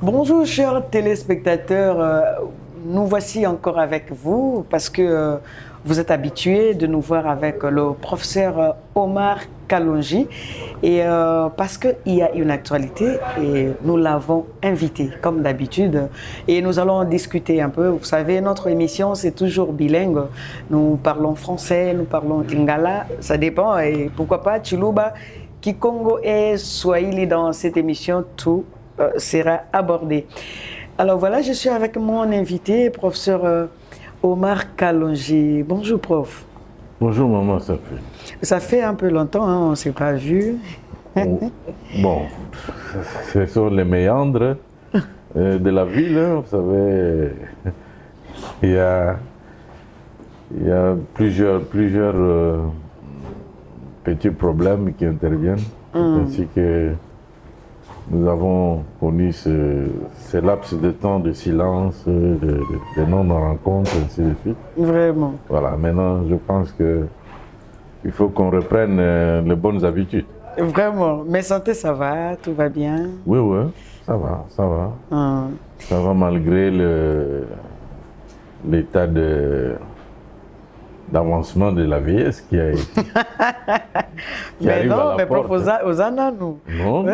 Bonjour chers téléspectateurs, nous voici encore avec vous parce que vous êtes habitués de nous voir avec le professeur Omar Kalonji et parce qu'il y a une actualité et nous l'avons invité comme d'habitude et nous allons discuter un peu. Vous savez, notre émission c'est toujours bilingue, nous parlons français, nous parlons lingala, ça dépend et pourquoi pas Chiluba, Kikongo et Swahili dans cette émission, tout sera abordé. Alors voilà, je suis avec mon invité, professeur Omar Kalonji. Bonjour, prof. Bonjour, maman, ça fait. Ça fait un peu longtemps, hein, on ne s'est pas vu. Bon, ce sont les méandres de la ville, hein, vous savez. Il y a plusieurs petits problèmes qui interviennent, ainsi que nous avons connu ce laps de temps de silence, de non-rencontre, ainsi de suite. Vraiment. Voilà, maintenant je pense qu'il faut qu'on reprenne les bonnes habitudes. Vraiment. Mais santé, ça va, tout va bien? Oui, oui, ça va, ça va. Ça va malgré l'état d'avancement de la vieillesse qui a été. Mais non, mais prof, aux ânes, nous. Non, non.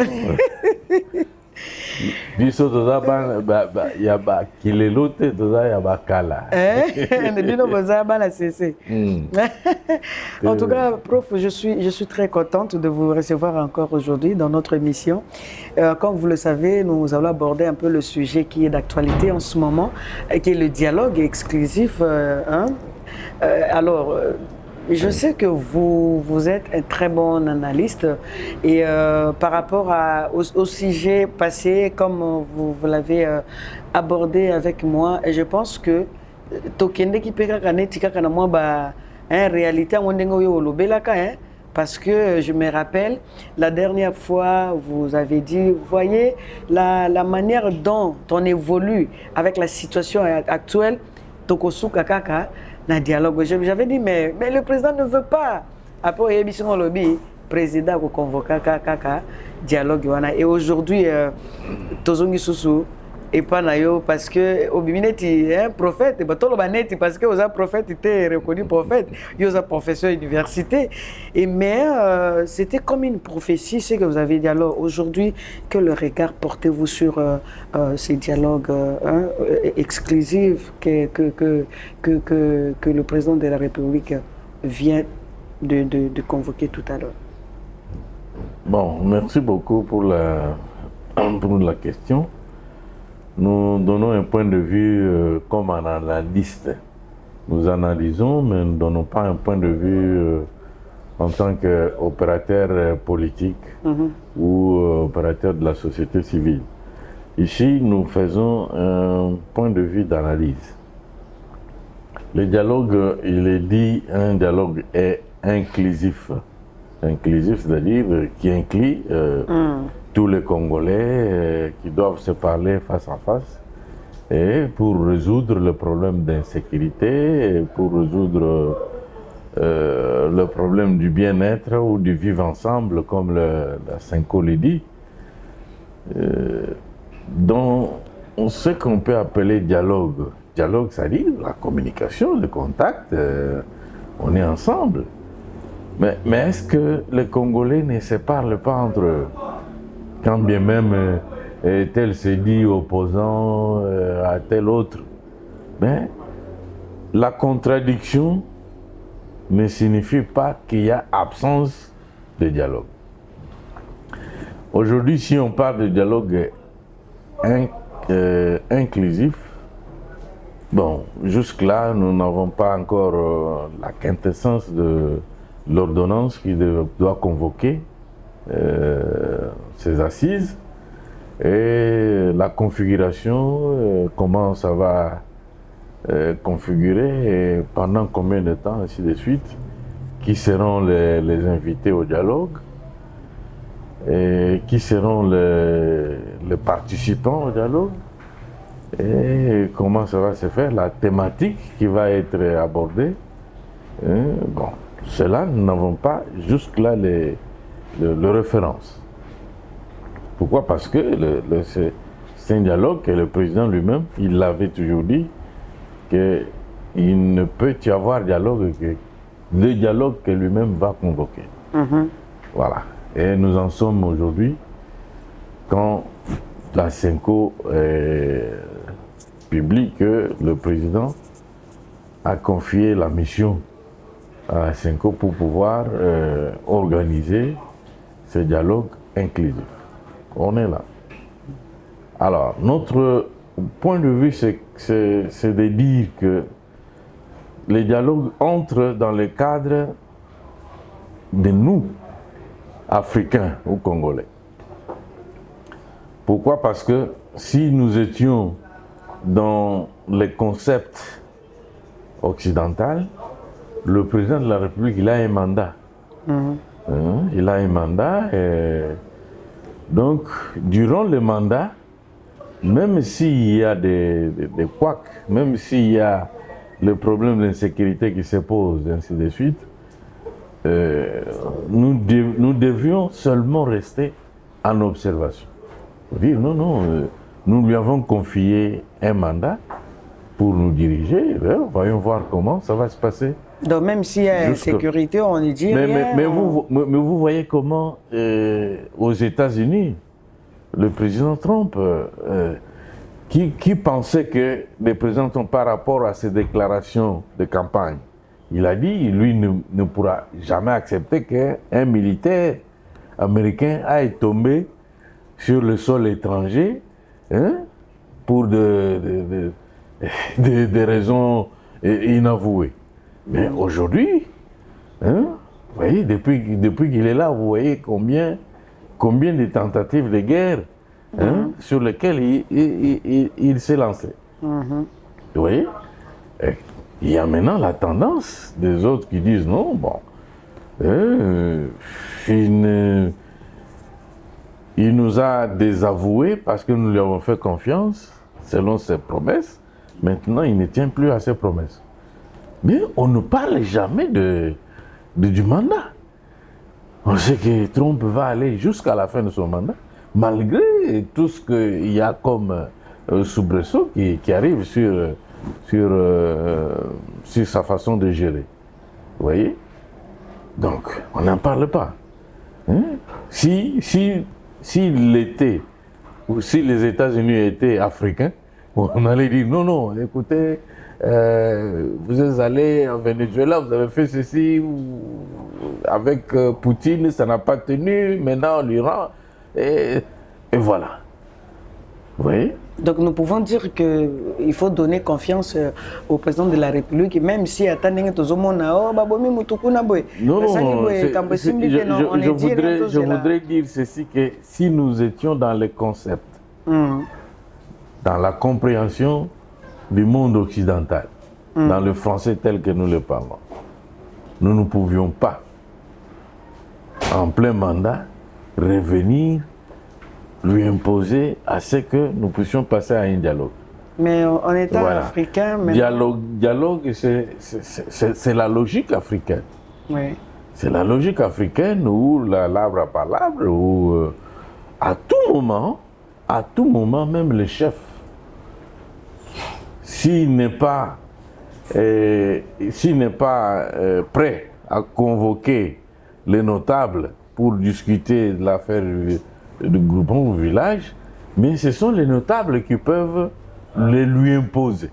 Biso toza ya ba kilelo te toza ya ba kala. En tout cas, prof, je suis très contente de vous recevoir encore aujourd'hui dans notre émission. Comme vous le savez, nous allons aborder un peu le sujet qui est d'actualité en ce moment, qui est le dialogue exclusif. Je sais que vous êtes un très bon analyste et par rapport au sujet passé, comme vous l'avez abordé avec moi, et je pense que réalité parce que je me rappelle, la dernière fois, vous avez dit, vous voyez, la manière dont on évolue avec la situation actuelle, Tokosuka Kaka, na dialogue. J'avais dit, mais le président ne veut pas. Après, il y a le président qui convoque Kaka, dialogue. Et aujourd'hui, Tozongi Soussou, et pas nayo, parce que au Bimineti, un prophète, parce que aux prophètes étaient reconnus prophètes, ils sont professeurs d'université. Mais c'était comme une prophétie, ce que vous avez dit. Alors aujourd'hui, quel regard portez-vous sur ces dialogues exclusifs que le président de la République vient de convoquer tout à l'heure? Bon, merci beaucoup pour la question. Nous donnons un point de vue comme un analyste. Nous analysons, mais nous ne donnons pas un point de vue en tant qu'opérateur politique ou opérateur de la société civile. Ici, nous faisons un point de vue d'analyse. Le dialogue, il est dit, un dialogue est inclusif. Inclusif, c'est-à-dire qui inclut tous les Congolais qui doivent se parler face à face et pour résoudre le problème d'insécurité, pour résoudre le problème du bien-être ou du vivre ensemble, comme la Cinco le dit. Donc, ce qu'on peut appeler dialogue. Dialogue, c'est-à-dire la communication, le contact, on est ensemble. Mais est-ce que les Congolais ne se parlent pas entre eux? Quand bien même tel se dit opposant à tel autre. Mais la contradiction ne signifie pas qu'il y a absence de dialogue. Aujourd'hui, si on parle de dialogue inclusif, bon, jusque-là, nous n'avons pas encore la quintessence de l'ordonnance qui doit convoquer ces assises et la configuration, comment ça va configurer et pendant combien de temps, ainsi de suite, qui seront les invités au dialogue et qui seront les participants au dialogue et comment ça va se faire, la thématique qui va être abordée. Bon, cela, nous n'avons pas jusque-là les références. Pourquoi? Parce que C'est un dialogue que le président lui-même, il l'avait toujours dit, qu'il ne peut y avoir dialogue que le dialogue que lui-même va convoquer. Voilà. Et nous en sommes aujourd'hui quand la CENCO publie que le président a confié la mission à la CENCO pour pouvoir organiser ce dialogue inclusif. On est là. Alors, notre point de vue, c'est de dire que les dialogues entrent dans le cadre de nous, Africains ou Congolais. Pourquoi? Parce que si nous étions dans les concepts occidentaux, le président de la République, il a un mandat. Il a un mandat et donc, durant le mandat, même s'il y a des couacs, même s'il y a le problème d'insécurité qui se pose, ainsi de suite, nous devions seulement rester en observation. Dire non, nous lui avons confié un mandat pour nous diriger, voyons voir comment ça va se passer. Donc même s'il y a insécurité, on ne dit rien. Mais vous voyez comment aux États-Unis, le président Trump, qui pensait que le président Trump, par rapport à ses déclarations de campagne, il a dit, lui ne pourra jamais accepter qu'un militaire américain aille tomber sur le sol étranger pour des raisons inavouées. Mais aujourd'hui, vous voyez, depuis qu'il est là, vous voyez combien de tentatives de guerre sur lesquelles il s'est lancé. Vous voyez? Et il y a maintenant la tendance des autres qui disent non, bon, il nous a désavoués parce que nous lui avons fait confiance selon ses promesses. Maintenant, il ne tient plus à ses promesses. Mais on ne parle jamais du mandat. On sait que Trump va aller jusqu'à la fin de son mandat, malgré tout ce qu'il y a comme soubresaut qui arrive sur sa façon de gérer. Vous voyez? Donc, on n'en parle pas. Si l'été, ou si les États-Unis étaient africains, on allait dire non, écoutez, vous êtes allé en Venezuela, vous avez fait ceci, avec Poutine, ça n'a pas tenu, maintenant l'Iran, et voilà. Vous voyez? Donc nous pouvons dire qu'il faut donner confiance au président de la République, même si je voudrais dire ceci, que si nous étions dans les concepts, dans la compréhension du monde occidental, dans le français tel que nous le parlons, nous ne pouvions pas, en plein mandat, revenir lui imposer à ce que nous puissions passer à un dialogue. Mais en étant africain... Dialogue, c'est la logique africaine. Oui. C'est la logique africaine où la labre à palabre, où à tout moment, même le chef, s'il n'est pas prêt à convoquer les notables pour discuter de l'affaire du groupement au village, mais ce sont les notables qui peuvent les lui imposer.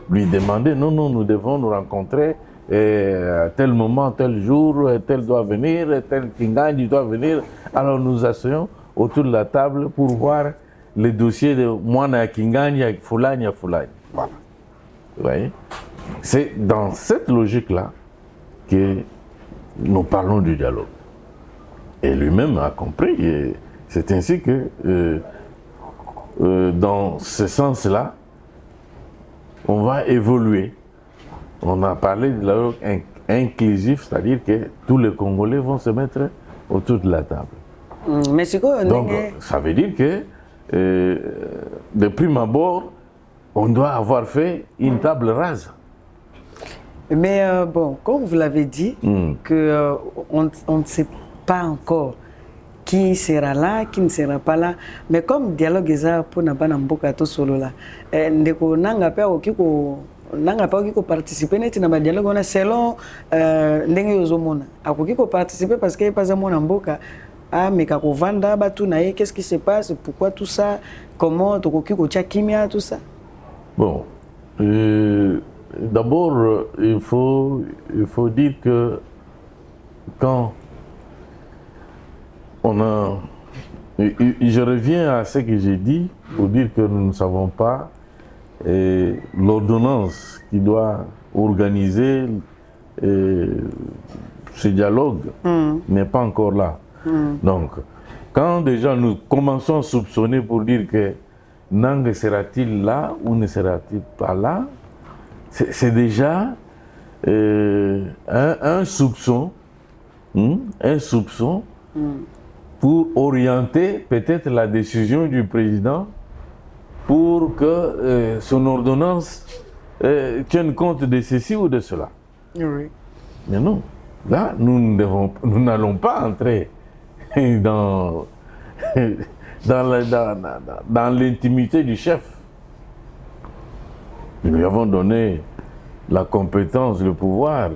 Lui demander, non, nous devons nous rencontrer à tel moment, tel jour, tel doit venir, tel Kingani doit venir. Alors nous asseyons autour de la table pour voir les dossiers de Mwana Kingani avec Fulani à Fulani. Voilà. Vous voyez? C'est dans cette logique-là que nous parlons du dialogue. Et lui-même a compris. Et c'est ainsi que, dans ce sens-là, on va évoluer. On a parlé de dialogue inclusif, c'est-à-dire que tous les Congolais vont se mettre autour de la table. Mais c'est quoi? Donc, ça veut dire que, de prime abord, on doit avoir fait une table rase. Mais bon, comme vous l'avez dit, on ne sait pas encore qui sera là, qui ne sera pas là. Mais comme dialogue est pour n'a pas n'importe tout solo là, ndeko nanga pa okiko nanga pa okiko participer neti na ba dialogue on a selon ndenge yozomona. Akokiko participer parce que pas amona mboka. Ah mais kako vanda ba tout naé, qu'est-ce qui se passe, pourquoi tout ça, comment tokokiko tia kimia tout ça. Bon, d'abord il faut dire que quand on a... Je reviens à ce que j'ai dit pour dire que nous ne savons pas l'ordonnance qui doit organiser ce dialogue n'est pas encore là. Donc, quand déjà nous commençons à soupçonner pour dire que Nang sera-t-il là ou ne sera-t-il pas là, c'est déjà un soupçon, pour orienter peut-être la décision du président pour que son ordonnance tienne compte de ceci ou de cela. Oui. Mais non, là, nous n'allons pas entrer dans l'intimité du chef. Nous lui avons donné la compétence, le pouvoir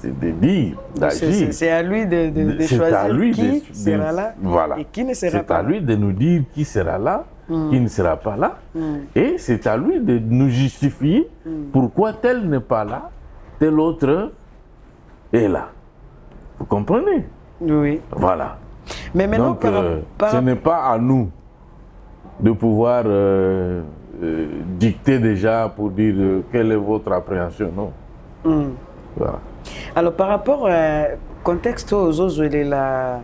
de dire, d'agir. C'est à lui de choisir qui sera là voilà. et qui ne sera pas là. C'est à lui de nous dire qui sera là, qui ne sera pas là. Et c'est à lui de nous justifier pourquoi tel n'est pas là, tel autre est là. Vous comprenez? Oui. Voilà. Mais maintenant, donc, ce n'est pas à nous de pouvoir dicter déjà pour dire quelle est votre appréhension, non. Voilà. Alors par rapport au contexte aux autres de la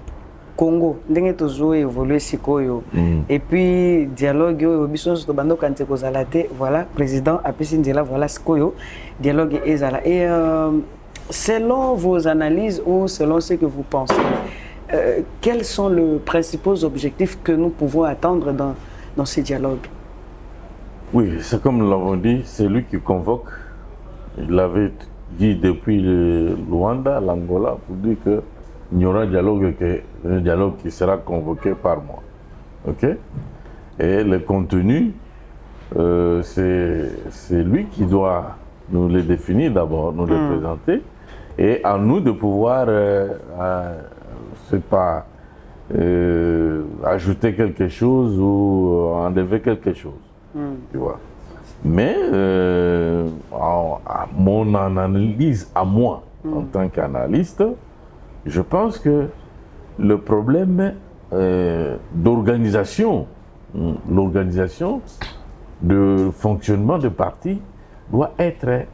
Congo, ndenge tozo évoluer sikoyo et puis dialogue au biso to bando kanté ko zalate, voilà président apesi ndela voilà sikoyo dialogue ezala et selon vos analyses ou selon ce que vous pensez, quels sont les principaux objectifs que nous pouvons attendre dans ces dialogues? Oui, c'est comme nous l'avons dit, c'est lui qui convoque. Il l'avait dit depuis le Luanda, l'Angola, pour dire qu'il y aura un dialogue qui sera convoqué par mois. Ok? Et le contenu, c'est lui qui doit nous les définir d'abord, nous les présenter, et à nous de pouvoir, c'est pas ajouter quelque chose ou enlever quelque chose. Tu vois. Mais à mon analyse, à moi, en tant qu'analyste, je pense que le problème d'organisation, l'organisation de fonctionnement de parti doit être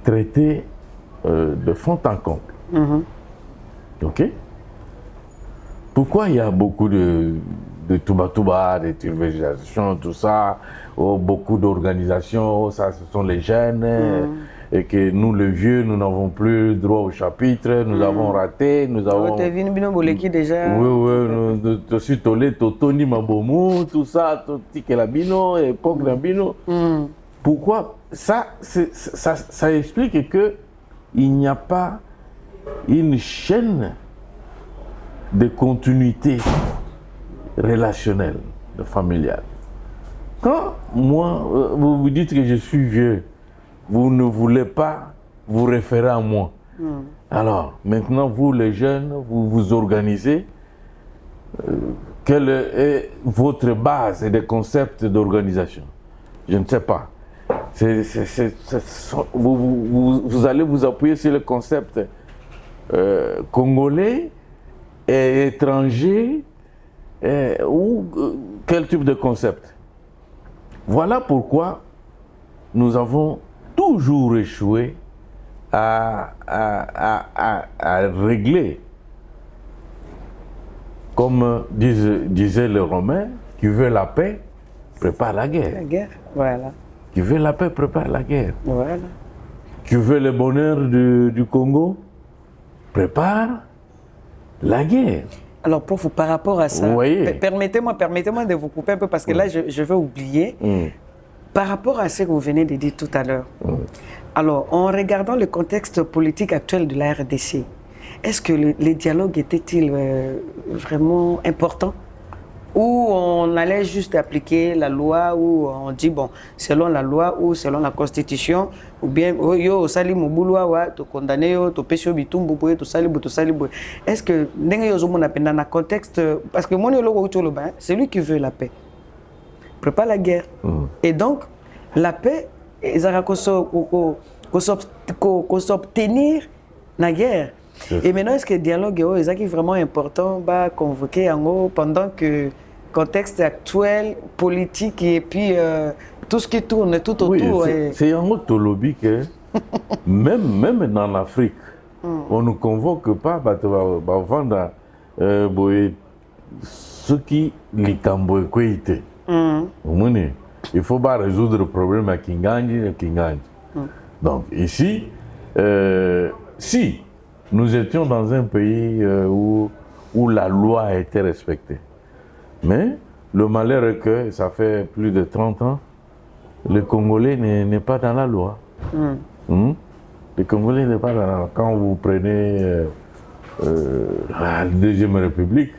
traité de fond en comble. Ok? Pourquoi il y a beaucoup de touba-touba, de tergiversations, tout ça, beaucoup d'organisations, ça ce sont les jeunes, et que nous les vieux, nous n'avons plus droit au chapitre, nous avons raté, nous avons... déjà. Oui, aussi Tolé, Totoni, Mabomu, tout ça, Tikelabino, et Pograbino. Pourquoi? Ça explique qu'il n'y a pas une chaîne de continuité relationnelle, familiale. Quand moi, vous vous dites que je suis vieux, vous ne voulez pas vous référer à moi. Alors, maintenant, vous les jeunes, vous vous organisez. Quelle est votre base et des concepts d'organisation? Je ne sais pas. Vous allez vous appuyer sur le concept congolais et étranger ou quel type de concept? Voilà pourquoi nous avons toujours échoué à régler, comme disaient les Romains, qui veut la paix, prépare la guerre. La guerre, voilà. Qui veut la paix, prépare la guerre. Voilà. Qui veut le bonheur du Congo, prépare la guerre. Alors, prof, par rapport à ça, permettez-moi de vous couper un peu parce que là, je vais oublier. Par rapport à ce que vous venez de dire tout à l'heure, alors, en regardant le contexte politique actuel de la RDC, est-ce que les dialogues étaient-ils vraiment importants? Ou on allait juste appliquer la loi, ou on dit, bon, selon la loi ou selon la constitution, ou bien, oh, yo, sali mouboulwa, wa, to condamné, yo, to pesio bitumbu, to sali, to sali. Est-ce que, dans un contexte, parce que mon c'est lui qui veut la paix, prépare la guerre. Et donc, la paix, ils ont s'obtenir la guerre. Et maintenant, est-ce que le dialogue est vraiment important bah, convoquer en haut pendant que le contexte actuel, politique et puis tout ce qui tourne tout autour. Oui, c'est en haut lobby que même dans l'Afrique, on ne convoque pas pour vendre ce qui les camboïcoïté. Il faut pas résoudre le problème à Kinganji. Donc ici, si nous étions dans un pays où la loi a été respectée. Mais le malheur est que ça fait plus de 30 ans, le Congolais n'est pas dans la loi. Le Congolais n'est pas dans la loi. Quand vous prenez la Deuxième République,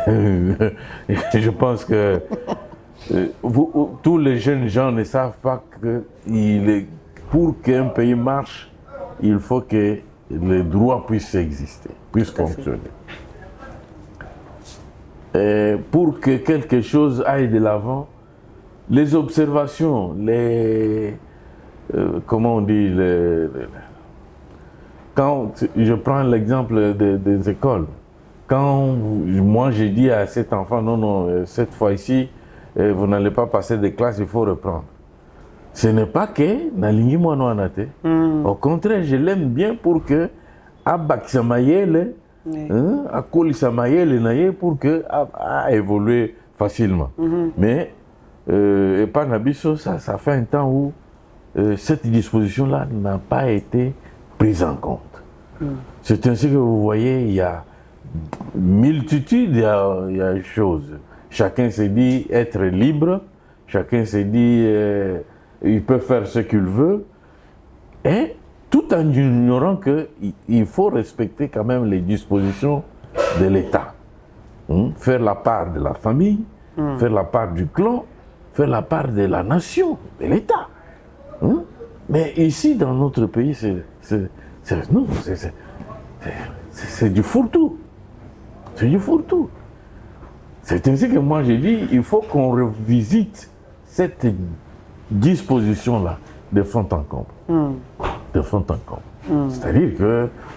je pense que tous les jeunes gens ne savent pas que pour qu'un pays marche, il faut que les droits puissent exister, puissent fonctionner. Et pour que quelque chose aille de l'avant, les observations, comment on dit, quand je prends l'exemple des écoles, quand moi j'ai dit à cet enfant, non, cette fois-ci, vous n'allez pas passer des classes, il faut reprendre. Ce n'est pas que Nalingi Moano Anate. Au contraire, je l'aime bien pour que Abak Samayele, Akoli Samayele, pour que a évolué facilement. Mais et pas Nabiso, ça fait un temps où cette disposition-là n'a pas été prise en compte. C'est ainsi que vous voyez, il y a multitude, il y a choses. Chacun s'est dit être libre, chacun s'est dit il peut faire ce qu'il veut, et tout en ignorant qu'il faut respecter quand même les dispositions de l'État. Faire la part de la famille, faire la part du clan, faire la part de la nation, de l'État. Mais ici, dans notre pays, c'est du fourre-tout. C'est du fourre-tout. C'est ainsi que moi j'ai dit, il faut qu'on revisite cette disposition-là de fond en comble. De fond en comble. C'est-à-dire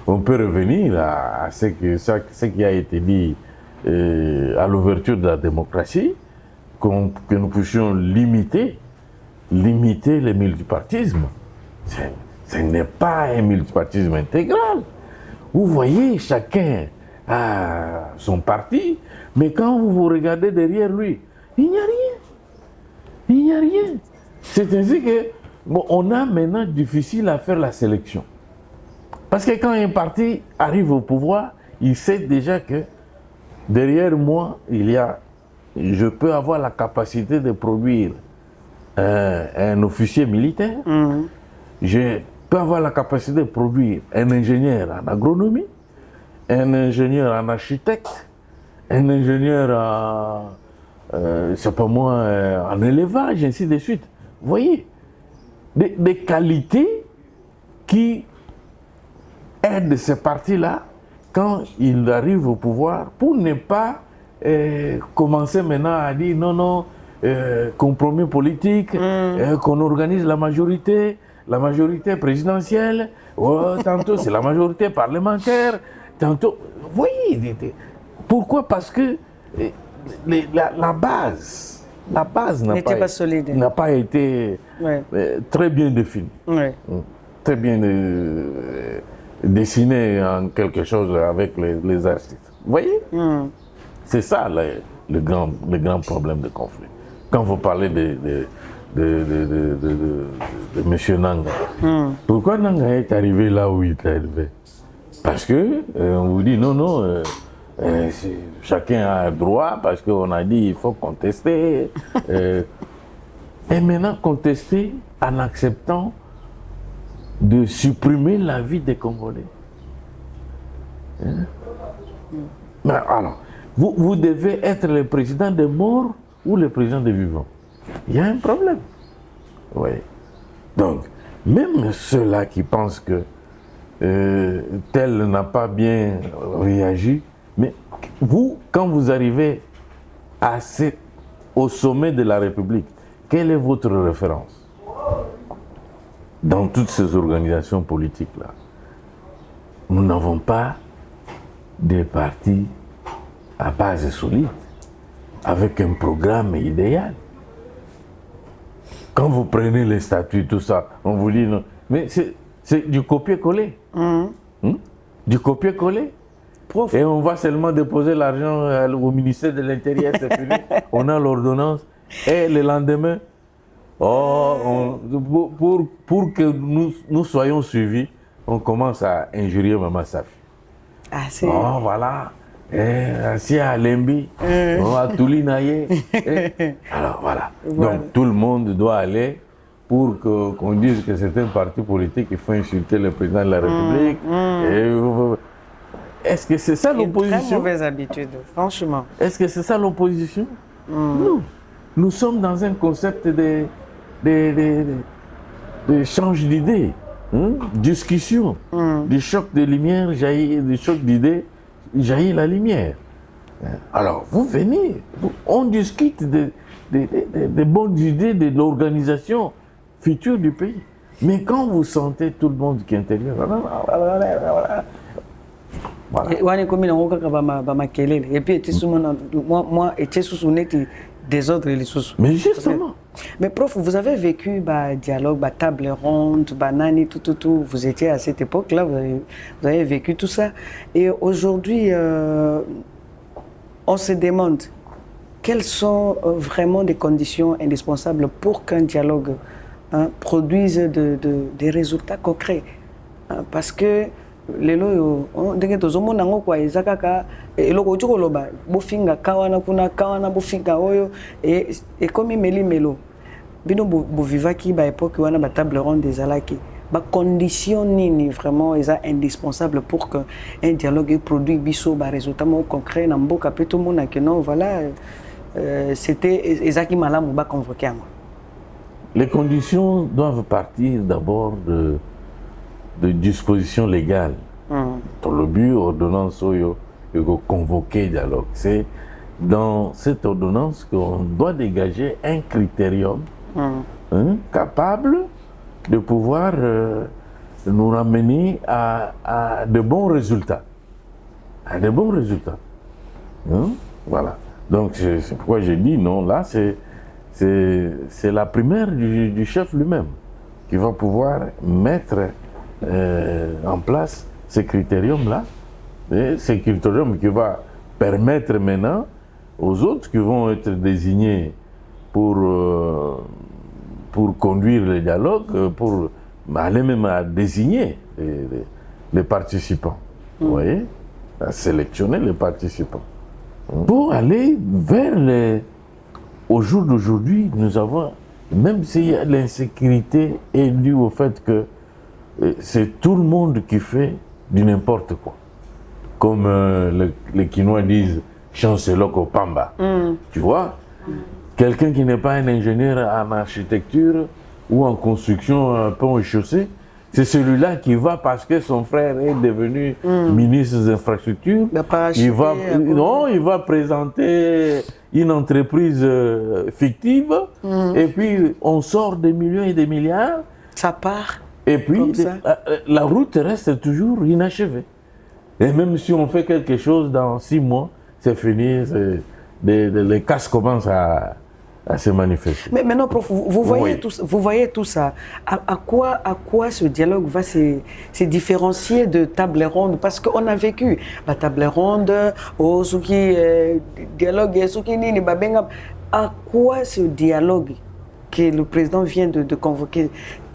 qu'on peut revenir à ce qui a été dit à l'ouverture de la démocratie, que nous puissions limiter le multipartisme. Ce n'est pas un multipartisme intégral. Vous voyez, chacun a son parti, mais quand vous regardez derrière lui, il n'y a rien. Il n'y a rien. C'est ainsi que on a maintenant difficile à faire la sélection. Parce que quand un parti arrive au pouvoir, il sait déjà que derrière moi, je peux avoir la capacité de produire un officier militaire. Je peux avoir la capacité de produire un ingénieur en agronomie, un ingénieur en architecte, un ingénieur en élevage, ainsi de suite. Vous voyez, des qualités qui aident ces partis-là quand ils arrivent au pouvoir pour ne pas commencer maintenant à dire non, compromis politique, qu'on organise la majorité présidentielle, tantôt c'est la majorité parlementaire, tantôt... Vous voyez, pourquoi? Parce que la base n'a pas été très bien définie. Très bien dessinée en quelque chose avec les artistes. Vous voyez? C'est ça le grand problème de conflit. Quand vous parlez de M. Nanga, pourquoi Nanga est arrivé là où il est arrivé? Parce que on vous dit non, chacun a un droit, parce qu'on a dit il faut contester. Et maintenant contester en acceptant de supprimer la vie des Congolais. Hein? Mais alors, vous devez être le président des morts ou le président des vivants. Il y a un problème. Oui. Donc, même ceux-là qui pensent que tel n'a pas bien réagi, mais vous, quand vous arrivez au sommet de la République, quelle est votre référence dans toutes ces organisations politiques-là? Nous n'avons pas des partis à base solide, avec un programme idéal. Quand vous prenez les statuts, tout ça, on vous dit non. Mais c'est du copier-coller. Du copier-coller. Et on va seulement déposer l'argent au ministère de l'Intérieur, c'est fini. On a l'ordonnance. Et le lendemain, pour que nous soyons suivis, on commence à injurier Maman Safi. Ah, c'est... Oh, voilà. Assis à Lembi, à Toulinaye. Alors, voilà. Donc, tout le monde doit aller pour qu'on dise que c'est un parti politique qui faut insulter le président de la République. Est-ce que c'est ça l'opposition? Très mauvaise habitude, franchement. Est-ce que c'est ça l'opposition? Non. Nous sommes dans un concept de change d'idées, discussion. Du choc de lumière jaillit, du choc d'idées jaillit la lumière. Alors, vous venez, on discute des bonnes idées de l'organisation future du pays. Mais quand vous sentez tout le monde qui intervient, voilà. Et puis, moi, des autres, les sous. Mais justement. Mais prof, vous avez vécu dialogue, table ronde, banani, tout. Vous étiez à cette époque-là, vous avez vécu tout ça. Et aujourd'hui, on se demande quelles sont vraiment des conditions indispensables pour qu'un dialogue produise des résultats concrets. Parce que lelo ndenge tozomona ngo kwa ezakaka eloko tshikoloba bofinga kawana kuna kawana bofinga oyo et comme melo bino bovivaki ba époque wana ba table ronde ezalaki ba condition nini vraiment indispensable pour que un dialogue produit biso ba résultat concret na mboka pe tout mona que non voilà c'était ezaki malamu ba convoquer. Les conditions doivent partir d'abord de dispositions légales. Dans le but, ordonnance Oyo, convoquer dialogue. C'est dans cette ordonnance qu'on doit dégager un critérium capable de pouvoir nous ramener à de bons résultats. À de bons résultats. Voilà. Donc c'est pourquoi j'ai dit non, là c'est la primaire du chef lui-même qui va pouvoir mettre en place ces critériums-là, et ces critériums qui va permettre maintenant aux autres qui vont être désignés pour conduire le dialogue, pour aller même à désigner les participants, vous voyez, à sélectionner les participants. Pour aller vers au jour d'aujourd'hui, nous avons, même si l'insécurité est due au fait que c'est tout le monde qui fait du n'importe quoi. Comme les Quinois disent, chancelok au Pamba. Tu vois, quelqu'un qui n'est pas un ingénieur en architecture ou en construction, un pont et chaussée, c'est celui-là qui va parce que son frère est devenu ministre des infrastructures. Il va présenter une entreprise fictive et puis on sort des millions et des milliards. Ça part. Et puis la route reste toujours inachevée. Et même si on fait quelque chose dans 6 mois, c'est fini, les casses commencent à se manifester. Mais maintenant, prof, vous voyez tout ça. À quoi ce dialogue va se différencier de table ronde? Parce qu'on a vécu la table ronde, dialogue, à quoi ce dialogue que le président vient de convoquer?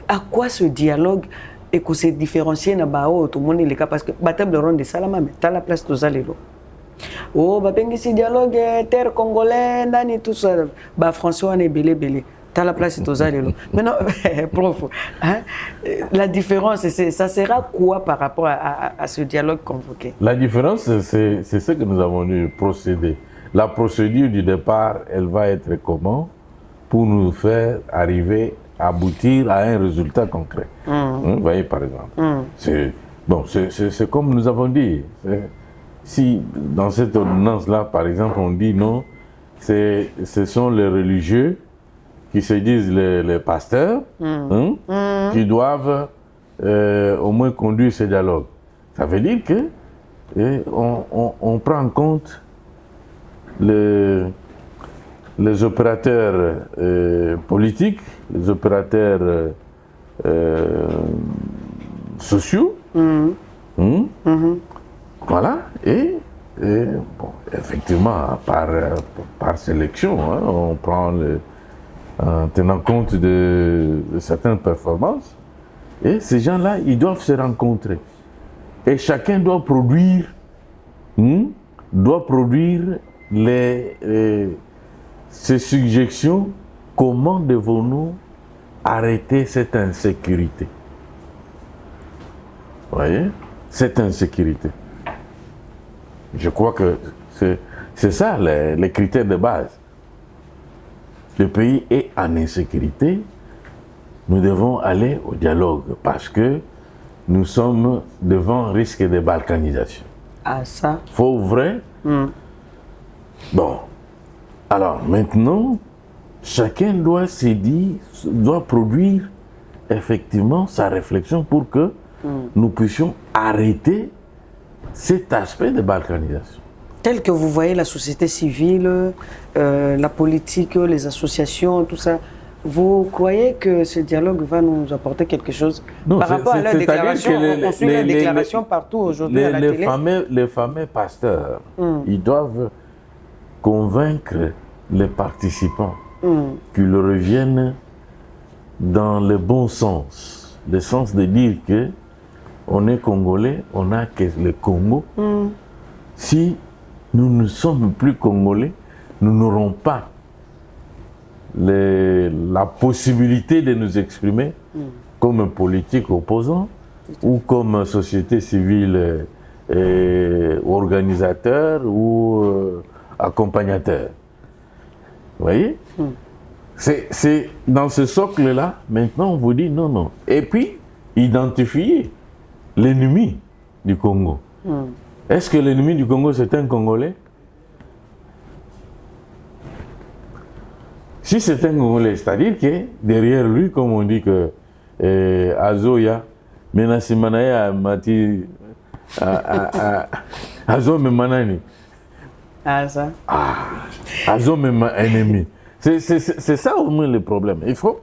À quoi ce dialogue et que se différencier na bao tout le monde les cas parce que la table ronde de Salama mais à la place de Zalelo. Oh, bah bengi si dialogue terre congolais, nani tout ça, bah François on est belé. T'as la place, c'est aux allées. Maintenant, prof, hein, la différence, ça sera quoi par rapport à ce dialogue convoqué? La différence, c'est ce que nous avons dû procéder. La procédure du départ, elle va être comment pour nous faire arriver, aboutir à un résultat concret. Vous voyez, par exemple. C'est comme nous avons dit. Si dans cette ordonnance-là, par exemple, on dit non, ce sont les religieux qui se disent les pasteurs, qui doivent au moins conduire ce dialogue. Ça veut dire que on prend en compte les opérateurs politiques, les opérateurs sociaux, voilà, et bon, effectivement, par sélection, hein, on prend en tenant compte de certaines performances, et ces gens-là, ils doivent se rencontrer. Et chacun doit produire ces suggestions. Comment devons-nous arrêter cette insécurité? Vous voyez? Cette insécurité. Je crois que c'est ça les critères de base. Le pays est en insécurité. Nous devons aller au dialogue parce que nous sommes devant un risque de balkanisation. Ah, ça. Faux ou vrai? Bon. Alors, maintenant, chacun doit se dire, doit produire effectivement sa réflexion pour que nous puissions arrêter cet aspect de balkanisation. Tel que vous voyez la société civile, la politique, les associations, tout ça, vous croyez que ce dialogue va nous apporter quelque chose? Non, par rapport à la déclaration, on suit la déclaration partout aujourd'hui à la télé. Les fameux pasteurs, ils doivent convaincre les participants qu'ils reviennent dans le bon sens. Le sens de dire que on est Congolais, on n'a que le Congo. Si nous ne sommes plus Congolais, nous n'aurons pas la possibilité de nous exprimer comme politique opposant ou comme société civile organisateur ou accompagnateur. Vous voyez? C'est dans ce socle-là, maintenant on vous dit non, non. Et puis, identifier l'ennemi du Congo. Est-ce que l'ennemi du Congo c'est un Congolais? Si c'est un Congolais, c'est-à-dire que derrière lui, comme on dit que Azoya, Menasimanaïa, Mati, Azo Memanani. Ah, ça. Azo Mema ennemi. C'est ça au moins le problème. Il faut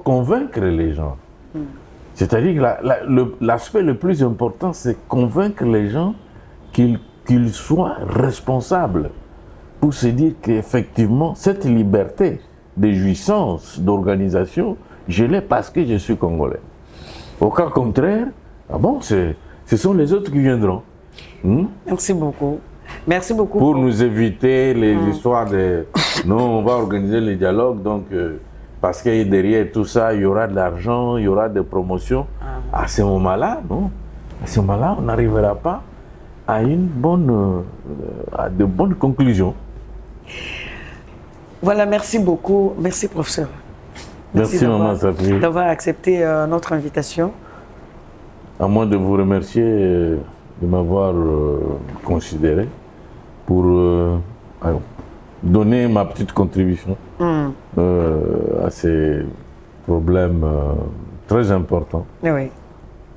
convaincre les gens. C'est-à-dire que l'aspect le plus important, c'est convaincre les gens qu'ils soient responsables pour se dire qu'effectivement, cette liberté de jouissance, d'organisation, je l'ai parce que je suis Congolais. Au cas contraire, ce sont les autres qui viendront. Merci beaucoup. Merci beaucoup. Pour nous éviter les histoires de non, on va organiser les dialogues, donc parce que derrière tout ça, il y aura de l'argent, il y aura des promotions. À ce moment-là, non. À ce moment-là, on n'arrivera pas à de bonnes conclusions. Voilà, merci beaucoup. Merci, professeur. Merci Maman Safri. D'avoir accepté notre invitation. À moi de vous remercier de m'avoir considéré pour donner ma petite contribution à ces problèmes très importants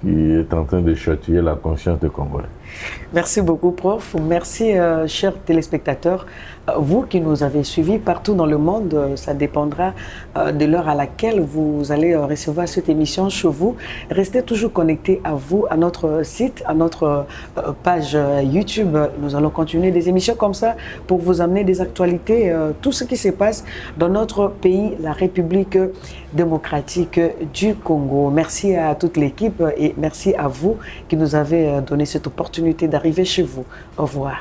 qui est en train de chatouiller la conscience des Congolais. Merci beaucoup, prof. Merci, chers téléspectateurs. Vous qui nous avez suivis partout dans le monde, ça dépendra de l'heure à laquelle vous allez recevoir cette émission chez vous. Restez toujours connectés à vous, à notre site, à notre page YouTube. Nous allons continuer des émissions comme ça pour vous amener des actualités, tout ce qui se passe dans notre pays, la République démocratique du Congo. Merci à toute l'équipe et merci à vous qui nous avez donné cette opportunité d'arriver chez vous. Au revoir.